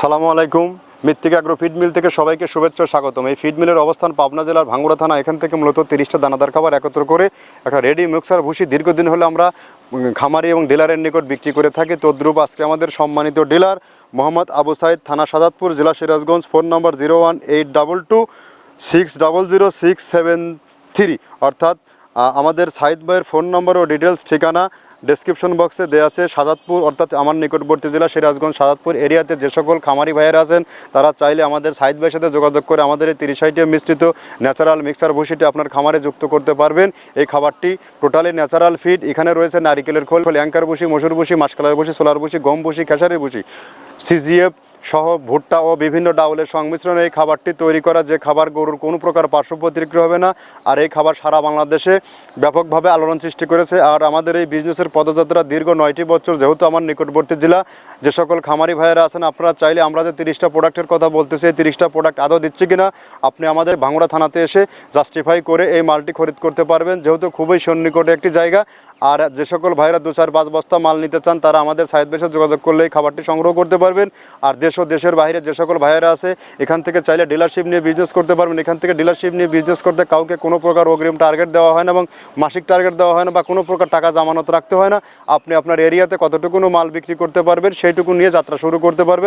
আসসালামু আলাইকুম। মৃত্তিকা অ্যাগ্রো ফিড মিল থেকে সবাইকে শুভেচ্ছা স্বাগতম। এই ফিড মিলের অবস্থান পাবনা জেলার ভাঙ্গুড়া থানা। এখান থেকে মূলত 30টা দানাদার খাবার একত্র করে একটা রেডি মিক্সার ভুসি দীর্ঘদিন হলে আমরা খামারি এবং ডিলারের নিকট বিক্রি করে থাকি। তদ্রূপ আজকে আমাদের সম্মানিত ডিলার মোহাম্মদ আবু সাইদ, থানা সাজাদপুর, জেলা সিরাজগঞ্জ, ফোন নম্বর 01822600673, অর্থাৎ আমাদের সাইদ ভাইয়ের ফোন নম্বর ও ডিটেলস ঠিকানা ডেসক্রিপশন বক্সে দেওয়া আছে। সাজাদপুর অর্থাৎ আমার নিকটবর্তী জেলা সিরাজগঞ্জ সাজাদপুর এরিয়াতে যে সকল খামারি ভাইয়েরা আছেন তারা চাইলে আমাদের সাইদ ভাইয়ের সাথে যোগাযোগ করে আমাদের এই 30 মিশ্রিত ন্যাচারাল মিক্সার ভুসিটি আপনার খামারে যুক্ত করতে পারবেন। এই খাবারটি টোটালি ন্যাচারাল ফিড। এখানে রয়েছে নারিকেলের খোল, অ্যাঙ্কার ভুসি, মসুর ভুসি, মাসকালার ভুসি, সোলার ভুসি, গম ভুসি, খেসারির ভুসি, সিজিএফ সহ ভুট্টা ও বিভিন্ন ডাউলের সংমিশ্রণে এই খাবারটি তৈরি করা। যে খাবার গরুর কোনো প্রকার পার্শ্ব প্রতিক্রিয়া হবে না। আর এই খাবার সারা বাংলাদেশে ব্যাপকভাবে আলোড়ন সৃষ্টি করেছে। আর আমাদের এই বিজনেসের পদযাত্রা দীর্ঘ 9টি বছর। যেহেতু আমার নিকটবর্তী জেলা, যে সকল খামারি ভাইয়েরা আছেন আপনারা চাইলে আমরা যে 30টা প্রোডাক্টের কথা বলতেছি এই 30টা প্রোডাক্ট আদৌ দিচ্ছি কিনা আপনি আমাদের ভাঙ্গুড়া থানাতে এসে জাস্টিফাই করে এই মালটি খরিদ করতে পারবেন, যেহেতু খুবই সন্নিকটে একটি জায়গা। আর যে সকল ভাইরা 2-4-5 বস্তা মাল নিতে চান তারা আমাদের সাইদ ভাইয়ের সাথে যোগাযোগ করলে এই খাবারটি সংগ্রহ করতে পারবেন। আর দেশ ও দেশের বাইরে যে সকল ভাইয়েরা আছে এখান থেকে চাইলে ডিলারশিপ নিয়ে বিজনেস করতে পারবেন। এখান থেকে ডিলারশিপ নিয়ে বিজনেস করতে কাউকে কোনো প্রকার অগ্রিম টার্গেট দেওয়া হয় না এবং মাসিক টার্গেট দেওয়া হয় না বা কোনো প্রকার টাকা জামানত রাখতে হয় না। আপনি আপনার এরিয়াতে কতটুকু মাল বিক্রি করতে পারবেন সেইটুকু নিয়ে যাত্রা শুরু করতে পারবেন।